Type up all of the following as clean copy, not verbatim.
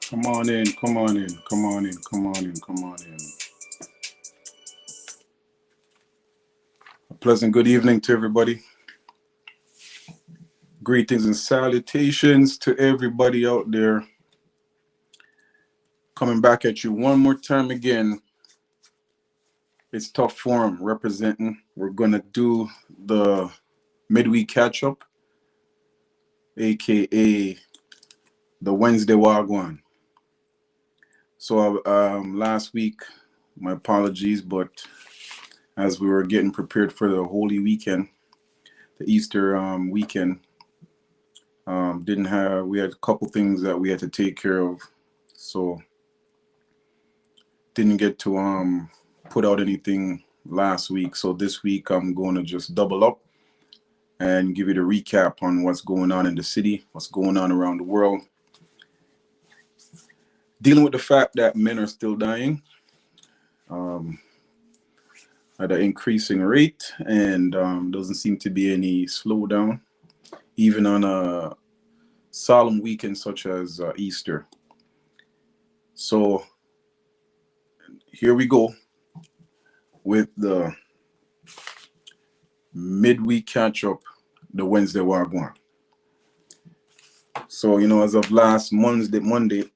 Come on in, come on in, come on in, come on in, come on in. A pleasant good evening to everybody. Greetings and salutations to everybody out there. Coming back at you one more time again. It's Tough Forum representing. We're going to do the midweek catch up, aka the Wednesday gwaan. So last week, my apologies, but as we were getting prepared for the Holy Weekend, the Easter weekend, we had a couple things that we had to take care of, so didn't get to put out anything last week. So this week I'm going to just double up and give you the recap on what's going on in the city, what's going on around the world, dealing with the fact that men are still dying at an increasing rate, and doesn't seem to be any slowdown, even on a solemn weekend such as Easter. So here we go with the midweek catch up, the Wednesday gwaan. So, as of last Monday morning,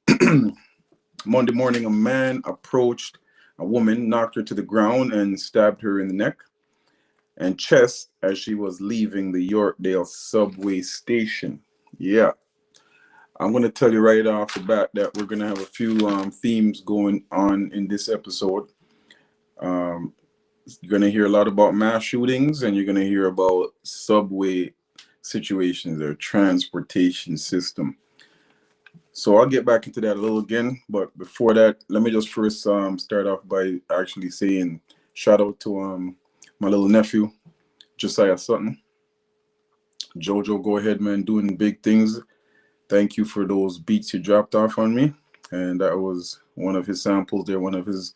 a man approached a woman, knocked her to the ground, and stabbed her in the neck and chest as she was leaving the Yorkdale subway station. Yeah. I'm going to tell you right off the bat that we're going to have a few themes going on in this episode. You're going to hear a lot about mass shootings, and you're going to hear about subway situations, their transportation system. So I'll get back into that a little again. But before that, let me just first start off by actually saying shout out to my little nephew, Josiah Sutton. Jojo, go ahead, man, doing big things. Thank you for those beats you dropped off on me. And that was one of his samples there, one of his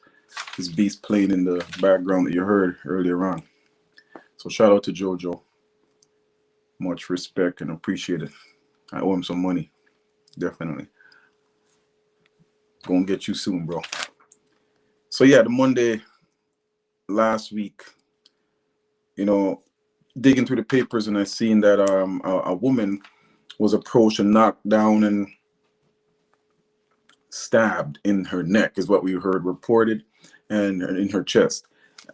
beats playing in the background that you heard earlier on. So shout out to Jojo. Much respect and appreciate it. I owe him some money. Definitely. Gonna get you soon, bro. So yeah, the Monday last week, digging through the papers, and I seen that a woman was approached and knocked down and stabbed in her neck, is what we heard reported, and in her chest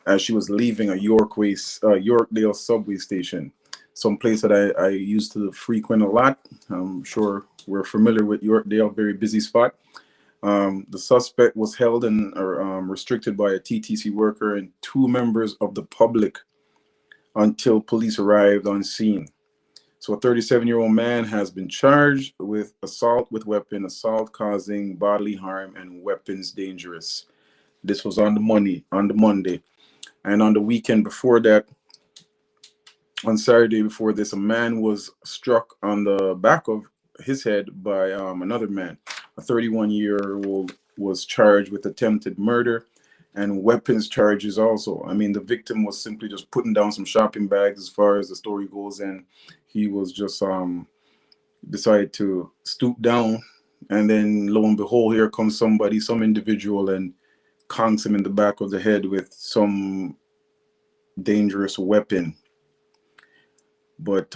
as she was leaving a Yorkdale subway station, some place that I used to frequent a lot. I'm sure we're familiar with Yorkdale, very busy spot. The suspect was held and restricted by a TTC worker and two members of the public until police arrived on scene. So a 37-year-old man has been charged with assault with weapon, assault causing bodily harm, and weapons dangerous. This was on the Monday. And on the weekend before that, on Saturday before this, a man was struck on the back of his head by another man. A 31-year-old was charged with attempted murder and weapons charges also. I mean, the victim was simply just putting down some shopping bags as far as the story goes, and he was just decided to stoop down, and then lo and behold, here comes some individual, and conks him in the back of the head with some dangerous weapon. But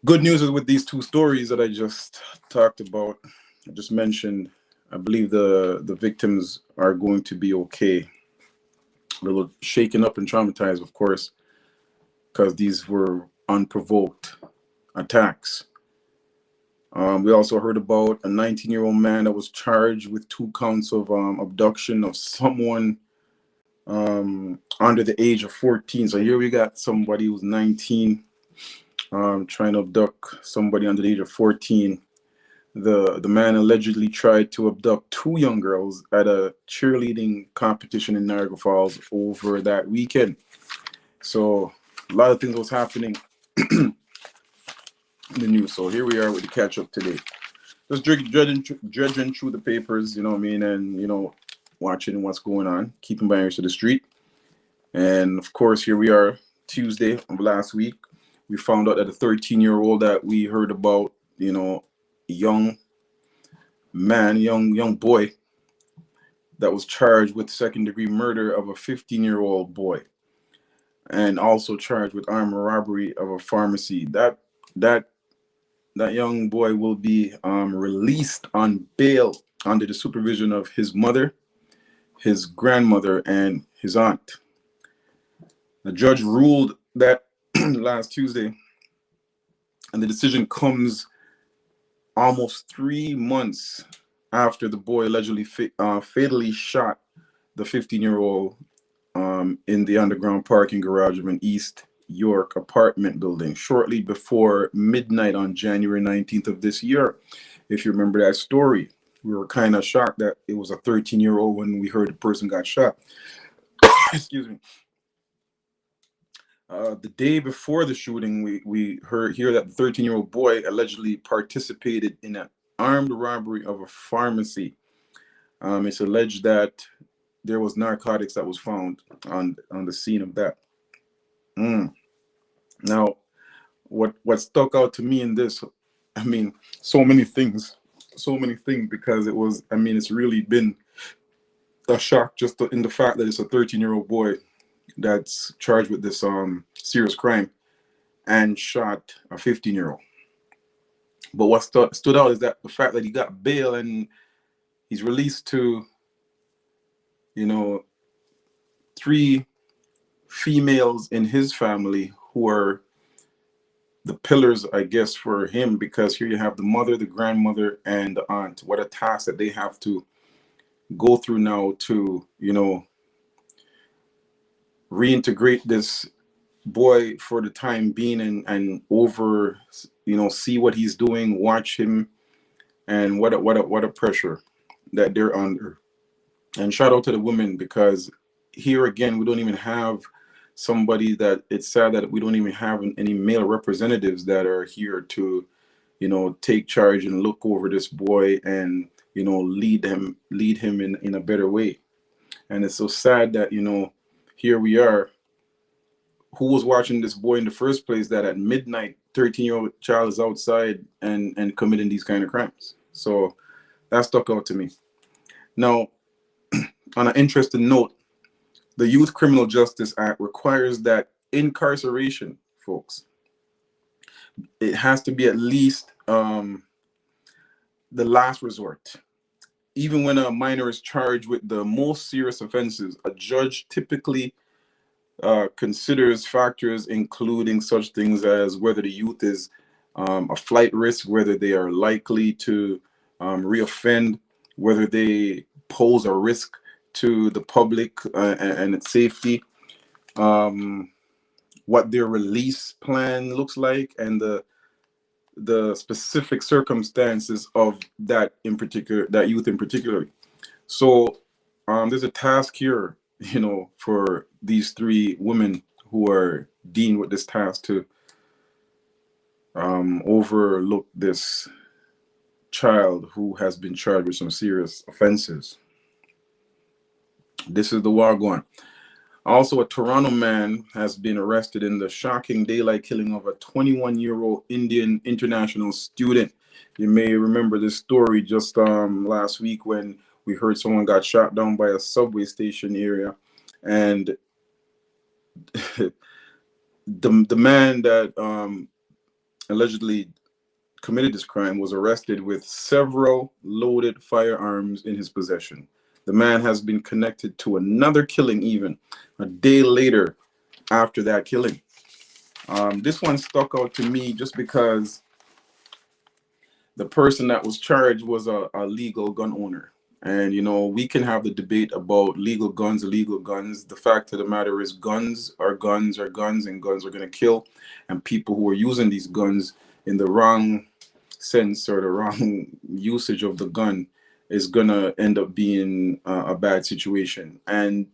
Good news is with these two stories that I just talked about, I just mentioned, I believe the victims are going to be okay. A little shaken up and traumatized, of course, because these were unprovoked attacks. We also heard about a 19-year-old man that was charged with 2 counts of abduction of someone under the age of 14. So here we got somebody who's 19 trying to abduct somebody under the age of 14. The man allegedly tried to abduct 2 young girls at a cheerleading competition in Niagara Falls over that weekend. So a lot of things was happening in the news. So here we are with the catch up today. Just dredging through the papers, you know what I mean, and watching what's going on, keeping my ears to the street. And of course, here we are, Tuesday of last week. We found out that a 13-year-old that we heard about, young man, young boy, that was charged with second-degree murder of a 15-year-old boy, and also charged with armed robbery of a pharmacy. That young boy will be released on bail under the supervision of his mother, his grandmother, and his aunt. The judge ruled that last Tuesday, and the decision comes almost 3 months after the boy allegedly fatally shot the 15-year-old in the underground parking garage of an East York apartment building shortly before midnight on January 19th of this year. If you remember that story, we were kind of shocked that it was a 13-year-old when we heard the person got shot. Excuse me. The day before the shooting, we hear that the 13-year-old boy allegedly participated in an armed robbery of a pharmacy. It's alleged that there was narcotics that was found on the scene of that. Now, what stuck out to me in this, I mean, so many things, because it was, I mean, it's really been a shock just in the fact that it's a 13-year-old boy that's charged with this serious crime and shot a 15-year-old. But what stood out is that the fact that he got bail and he's released to, 3 females in his family who are the pillars, I guess, for him, because here you have the mother, the grandmother, and the aunt. What a task that they have to go through now to, reintegrate this boy for the time being and over, see what he's doing, watch him, and what a pressure that they're under. And shout out to the women, because here again, we don't even have somebody that, it's sad that we don't even have any male representatives that are here to, take charge and look over this boy and, lead him in a better way. And it's so sad that, here we are. Who was watching this boy in the first place, that at midnight, 13-year-old child is outside and committing these kind of crimes? So that stuck out to me. Now, on an interesting note, the Youth Criminal Justice Act requires that incarceration, folks, it has to be at least the last resort. Even when a minor is charged with the most serious offenses, a judge typically considers factors including such things as whether the youth is a flight risk, whether they are likely to reoffend, whether they pose a risk to the public and its safety, what their release plan looks like, and the specific circumstances of that youth in particular. So there's a task here, for these 3 women who are dealing with this task to overlook this child who has been charged with some serious offenses. This is the gwaan. Also, a Toronto man has been arrested in the shocking daylight killing of a 21-year-old Indian international student. You may remember this story just last week when we heard someone got shot down by a subway station area, and the man that allegedly committed this crime was arrested with several loaded firearms in his possession. The man has been connected to another killing even a day later after that killing. This one stuck out to me just because the person that was charged was a legal gun owner. And, you know, we can have the debate about legal guns, illegal guns. The fact of the matter is guns are guns are guns, and guns are going to kill. And people who are using these guns in the wrong sense or the wrong usage of the gun is going to end up being a bad situation. And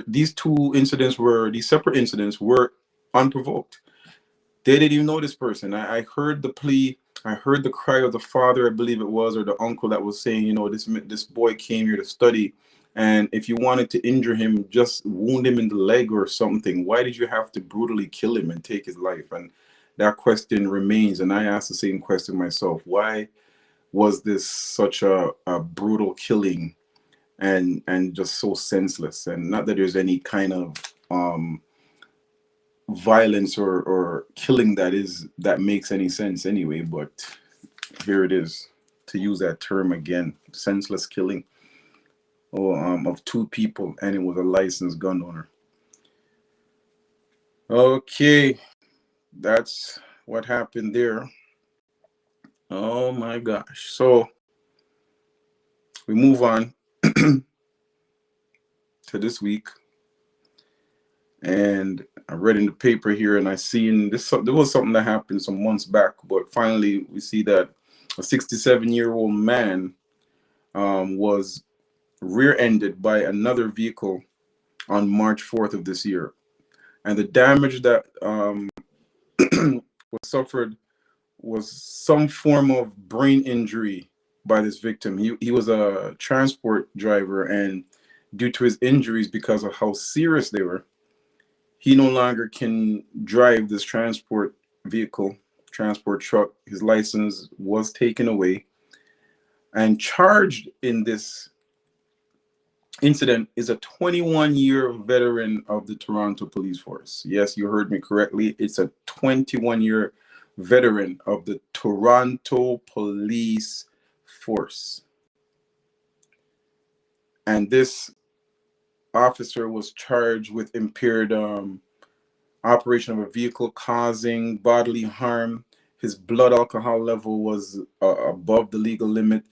these separate incidents were unprovoked. They didn't even know this person. I heard the plea. I heard the cry of the father, I believe it was, or the uncle that was saying, you know, this boy came here to study, and if you wanted to injure him, just wound him in the leg or something. Why did you have to brutally kill him and take his life? And that question remains, and I asked the same question myself. Why was this such a brutal killing and just so senseless? And not that there's any kind of violence or killing that makes any sense anyway, but here it is, to use that term again, senseless killing of two people, and it was a licensed gun owner. Okay, that's what happened there. Oh my gosh. So we move on to this week, and I read in the paper here, and I seen this. There was something that happened some months back, but finally we see that a 67-year-old man was rear-ended by another vehicle on March 4th of this year, and the damage that was suffered was some form of brain injury by this victim. He was a transport driver, and due to his injuries, because of how serious they were, he no longer can drive this transport truck. His license was taken away, and charged in this incident is a 21-year veteran of the Toronto Police Force. Yes, you heard me correctly. It's a 21-year veteran of the Toronto Police Force. And this officer was charged with impaired operation of a vehicle causing bodily harm. His blood alcohol level was above the legal limit.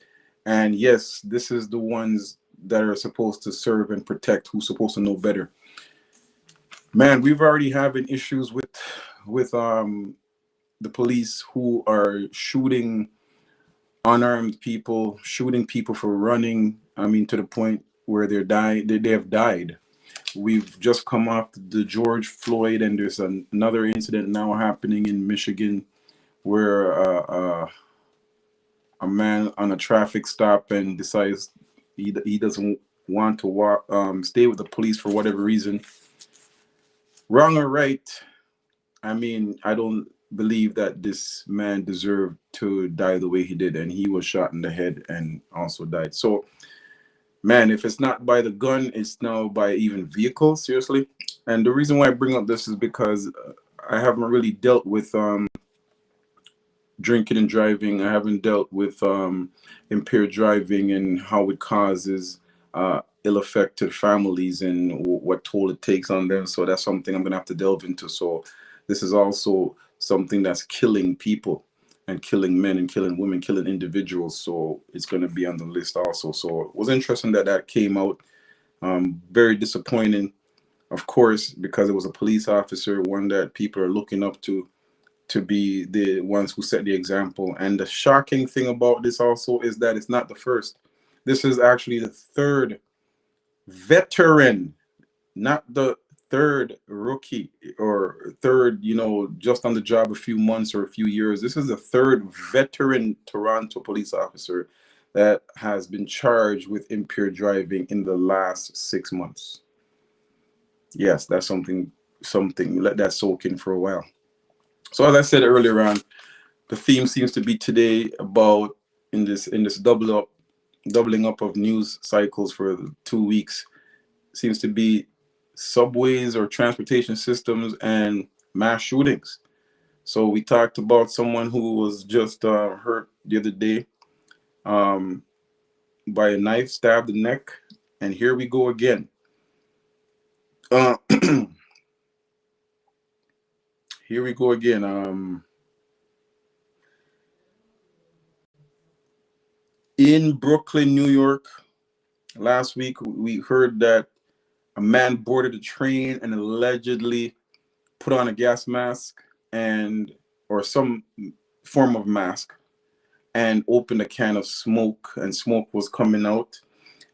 And yes, this is the ones that are supposed to serve and protect, who's supposed to know better. Man, we've already having issues with the police who are shooting unarmed people, shooting people for running. I mean, to the point where they have died. We've just come off the George Floyd, and there's another incident now happening in Michigan where a man on a traffic stop and decides he doesn't want to stay with the police for whatever reason. Wrong or right, I mean, I don't believe that this man deserved to die the way he did, and he was shot in the head and also died. So, man, if it's not by the gun, it's now by even vehicle, seriously. And the reason why I bring up this is because I haven't really dealt with drinking and driving. I haven't dealt with impaired driving and how it causes ill effect to families and what toll it takes on them. So that's something I'm gonna have to delve into. So this is also something that's killing people and killing men and killing women, killing individuals. So it's gonna be on the list also. So it was interesting that came out. Very disappointing, of course, because it was a police officer, one that people are looking up to be the ones who set the example. And the shocking thing about this also is that it's not the first. This is actually the third veteran, not the third rookie or third, just on the job a few months or a few years. This is the third veteran Toronto police officer that has been charged with impaired driving in the last 6 months. Yes, that's something. Let that soak in for a while. So as I said earlier on, the theme seems to be today about in this doubling up of news cycles for 2 weeks, seems to be subways or transportation systems and mass shootings. So we talked about someone who was just hurt the other day um, by a knife, stabbed the neck, and here we go again. Uh, here we go again. In Brooklyn, New York, last week we heard that a man boarded a train and allegedly put on a gas mask and or some form of mask and opened a can of smoke, and smoke was coming out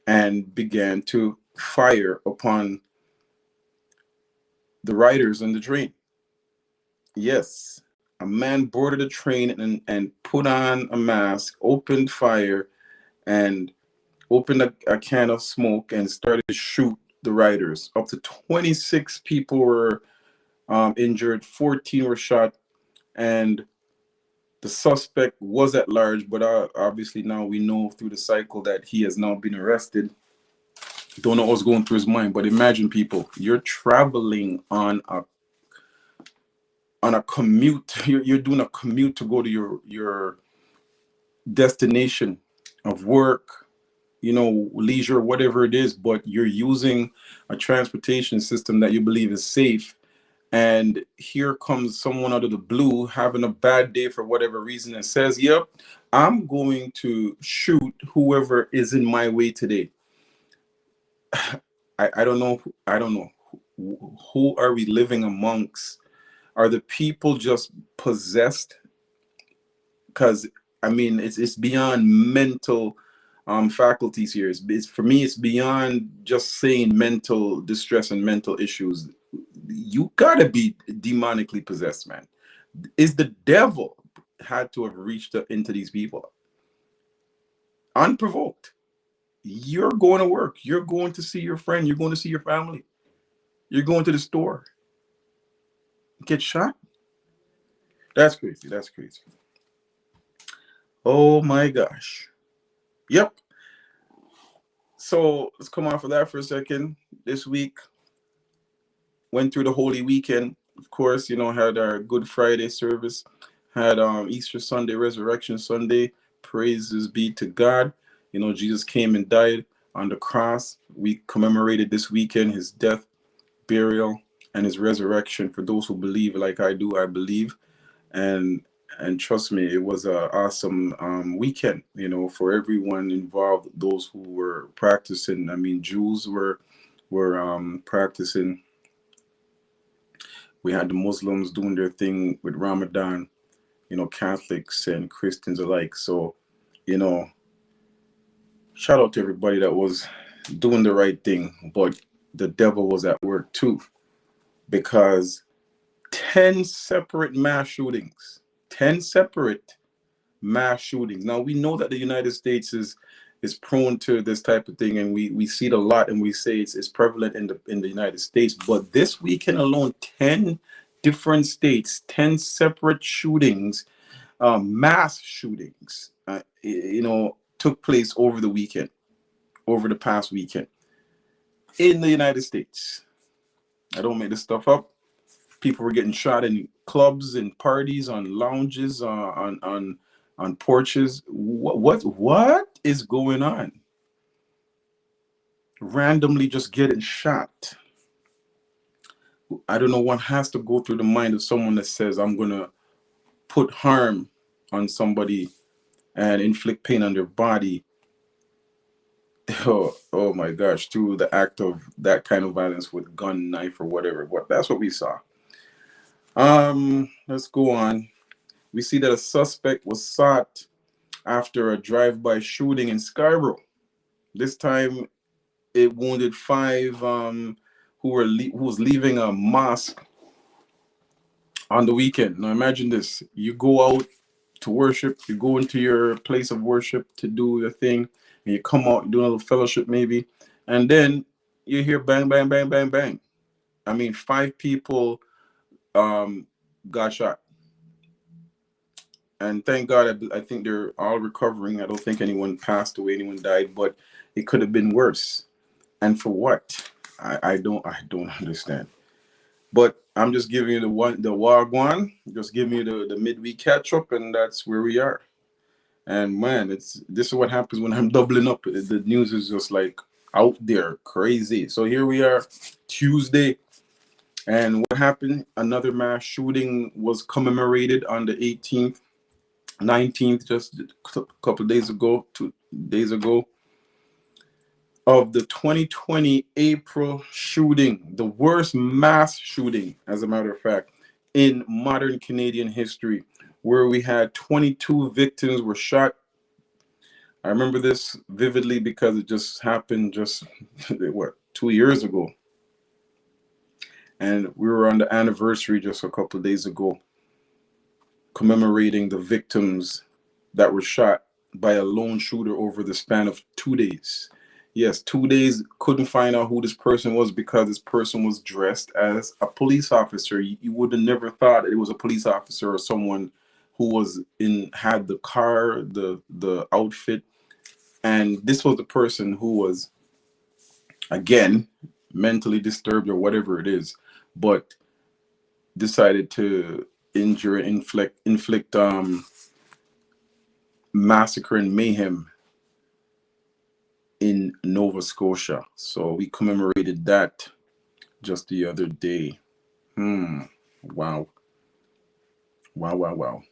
and began to fire upon the riders on the train. Yes, a man boarded a train and put on a mask, opened fire, and opened a can of smoke and started to shoot the riders. Up to 26 people were injured, 14 were shot, and the suspect was at large, but obviously now we know through the cycle that he has now been arrested. Don't know what's going through his mind, but imagine, people, you're traveling on a commute. You're doing a commute to go to your destination of work, leisure, whatever it is, but you're using a transportation system that you believe is safe. And here comes someone out of the blue having a bad day for whatever reason and says, yep, I'm going to shoot whoever is in my way today. I don't know. I don't know. Who are we living amongst? Are the people just possessed? Because I mean, it's beyond mental faculties here. It's for me, it's beyond just saying mental distress and mental issues. You gotta be demonically possessed, man. Is the devil had to have reached into these people unprovoked? You're going to work. You're going to see your friend. You're going to see your family. You're going to the store. Get shot. That's crazy. That's crazy. Oh my gosh. Yep. So let's come off of that for a second. This week went through the Holy Weekend. Of course, had our Good Friday service, had Easter Sunday, Resurrection Sunday. Praises be to God. Jesus came and died on the cross. We commemorated this weekend his death, burial, and his resurrection. For those who believe, like I do, I believe. And trust me, it was an awesome weekend, for everyone involved. Those who were practicing, I mean, Jews were practicing. We had the Muslims doing their thing with Ramadan, Catholics and Christians alike. So, you know, shout out to everybody that was doing the right thing, but the devil was at work too, because 10 separate mass shootings, 10 separate mass shootings. Now we know that the United States is prone to this type of thing, and we see it a lot, and we say it's prevalent in the United States. But this weekend alone, 10 different states, 10 separate shootings, mass shootings, took place over the weekend, over the past weekend in the United States. I don't make this stuff up. People were getting shot in clubs and parties, on lounges, on porches. What is going on? Randomly just getting shot. I don't know what has to go through the mind of someone that says, I'm gonna put harm on somebody and inflict pain on their body. Oh my gosh, through the act of that kind of violence with gun, knife, or whatever. That's what we saw. Let's go on. We see that a suspect was sought after a drive-by shooting in Scarborough. This time, it wounded five who was leaving a mosque on the weekend. Now, imagine this: you go out to worship, you go into your place of worship to do your thing, and you come out, do a little fellowship maybe, and then you hear bang, bang, bang, bang, bang. I mean, five people got shot. And thank God, I think they're all recovering. I don't think anyone passed away, anyone died, but it could have been worse. And for what? I don't understand. But I'm just giving you the wagwan, just giving you the midweek catch up, and that's where we are. And man, it's this is what happens when I'm doubling up. The news is just like out there, crazy. So here we are, Tuesday, and what happened? Another mass shooting was commemorated on the 18th, 19th, just a couple of days ago, 2 days ago, of the 2020 April shooting, the worst mass shooting, as a matter of fact, in modern Canadian history, where we had 22 victims were shot. I remember this vividly because it just happened just what 2 years ago, and we were on the anniversary just a couple of days ago, commemorating the victims that were shot by a lone shooter over the span of 2 days. Yes, 2 days, couldn't find out who this person was because this person was dressed as a police officer. You would have never thought it was a police officer or someone who was in had the car, the outfit, and this was the person who was, again, mentally disturbed or whatever it is, but decided to injure and inflict massacre and mayhem in Nova Scotia. So we commemorated that just the other day. Wow. Wow, wow, wow.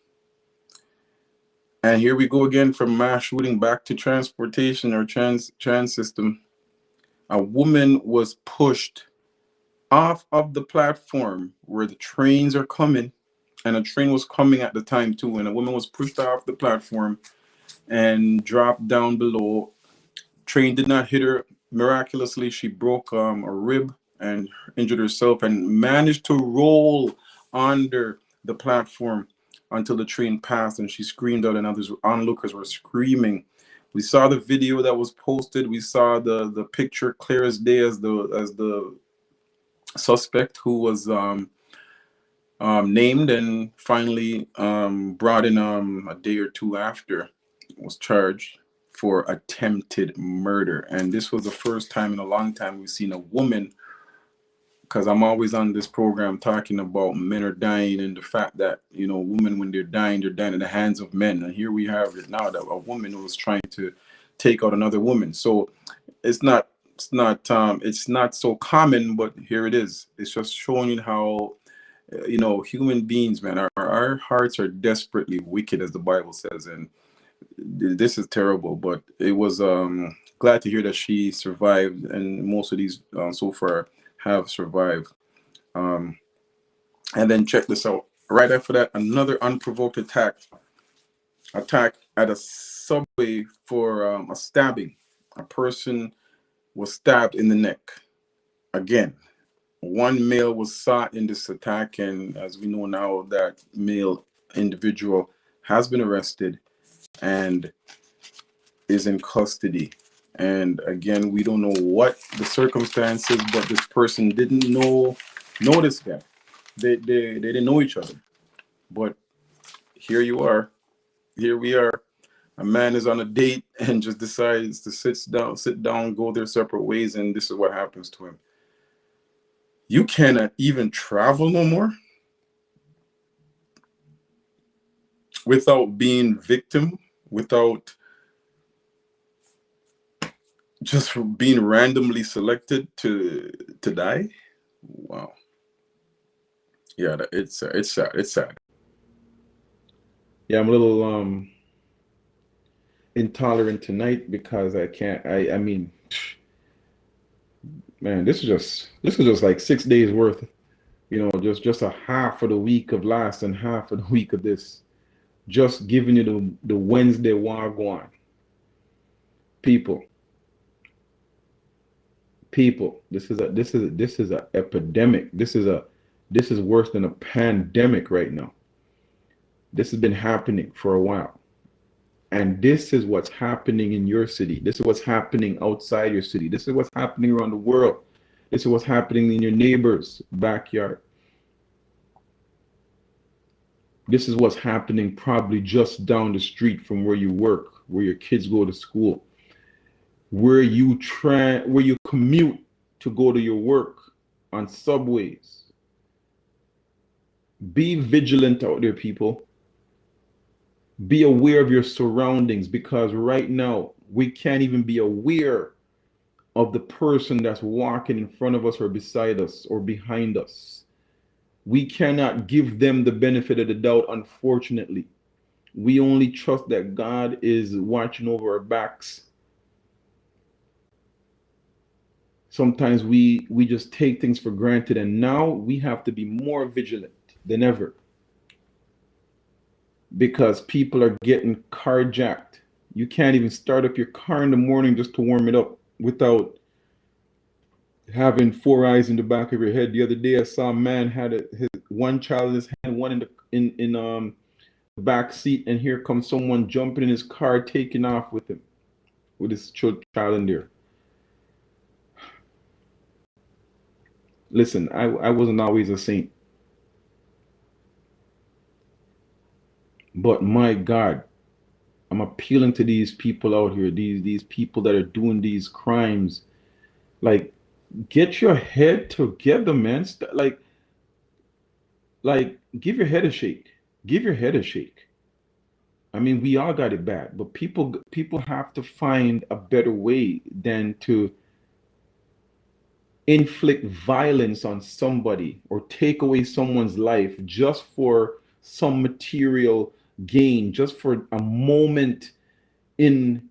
And here we go again, from mass shooting back to transportation or trans system. A woman was pushed off of the platform where the trains are coming, and a train was coming at the time too, and a woman was pushed off the platform and dropped down below. Train did not hit her. Miraculously, she broke a rib and injured herself and managed to roll under the platform until the train passed, and she screamed out, and others onlookers were screaming. We saw the video that was posted. We saw the picture clear as day, as the suspect who was named and finally brought in a day or two after, was charged for attempted murder. And this was the first time in a long time we've seen a woman, because I'm always on this program talking about men are dying and the fact that, women, when they're dying in the hands of men. And here we have it now, that a woman was trying to take out another woman. So it's not so common, but here it is. It's just showing you how human beings, man, our hearts are desperately wicked, as the Bible says, and this is terrible. But it was glad to hear that she survived, and most of these so far have survived. And then check this out. Right after that, another unprovoked attack at a subway for a stabbing. A person was stabbed in the neck. Again, one male was shot in this attack, and as we know now, that male individual has been arrested and is in custody. And again, we don't know what the circumstances, but this person didn't know this guy. They didn't know each other. But here you are. Here we are. A man is on a date and just decides to sit down, go their separate ways, and this is what happens to him. You cannot even travel no more without being victim, without just being randomly selected to die. Wow. Yeah, it's sad. It's sad. Yeah, I'm a little intolerant tonight because I can't. I mean, man, this is just like 6 days worth. Just a half of the week of last and half of the week of this. Just giving you the Wednesday wagwan. People, this is a epidemic. This is worse than a pandemic right now. This has been happening for a while. And this is what's happening in your city. This is what's happening outside your city. This is what's happening around the world. This is what's happening in your neighbor's backyard. This is what's happening probably just down the street from where you work, where your kids go to school, where you commute to go to your work, on subways. Be vigilant out there, people. Be aware of your surroundings, because right now we can't even be aware of the person that's walking in front of us or beside us or behind us. We cannot give them the benefit of the doubt, unfortunately. We only trust that God is watching over our backs. Sometimes we just take things for granted, and now we have to be more vigilant than ever, because people are getting carjacked. You can't even start up your car in the morning just to warm it up without having four eyes in the back of your head. The other day, I saw a man had his one child in his hand, one in the the back seat, and here comes someone jumping in his car, taking off with him, with his child in there. Listen, I wasn't always a saint, but my God, I'm appealing to these people out here, these people that are doing these crimes. Like, get your head together, man. Like, give your head a shake. Give your head a shake. I mean, we all got it bad, but people have to find a better way than to inflict violence on somebody or take away someone's life just for some material gain, just for a moment in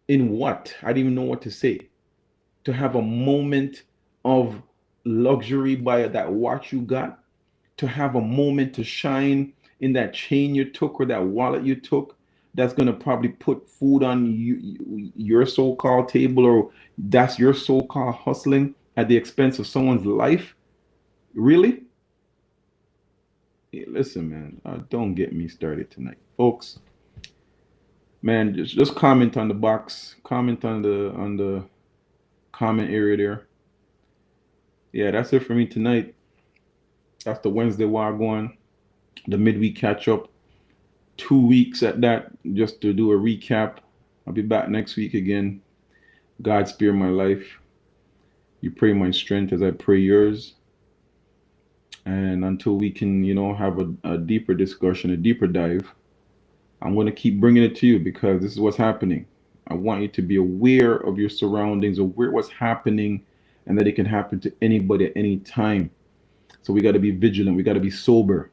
what? I don't even know what to say. To have a moment of luxury by that watch you got, to have a moment to shine in that chain you took or that wallet you took, that's going to probably put food on your so-called table, or that's your so-called hustling at the expense of someone's life. Really? Hey, listen, man, don't get me started tonight, folks. Man, just comment on the box, comment on the comment area there. Yeah, that's it for me tonight. That's the Wednesday Wagwan, the midweek catch up. 2 weeks at that, just to do a recap. I'll be back next week again. God spare my life. You pray my strength as I pray yours. And until we can, have a deeper discussion, a deeper dive, I'm going to keep bringing it to you, because this is what's happening. I want you to be aware of your surroundings, aware of what's happening, and that it can happen to anybody at any time. So we got to be vigilant. We got to be sober.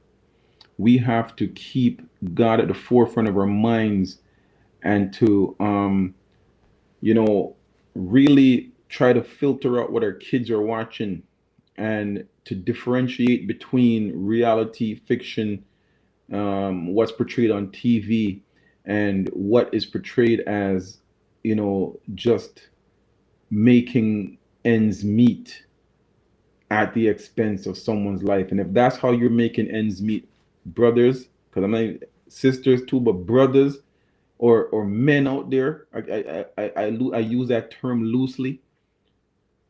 We have to keep God at the forefront of our minds, and to you know really try to filter out what our kids are watching, and to differentiate between reality fiction, what's portrayed on TV, and what is portrayed as just making ends meet at the expense of someone's life. And if that's how you're making ends meet, brothers, because I'm not sisters too, but brothers, or men out there, I use that term loosely,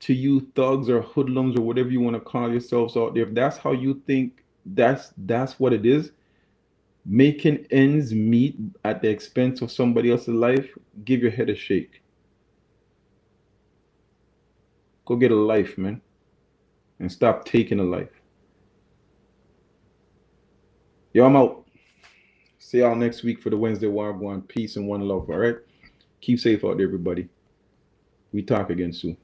to you thugs or hoodlums or whatever you want to call yourselves out there. If that's how you think, that's what it is, making ends meet at the expense of somebody else's life, give your head a shake. Go get a life, man, and stop taking a life. Yo, I'm out. See y'all next week for the Wednesday Wild One. Peace and one love. All right. Keep safe out there, everybody. We talk again soon.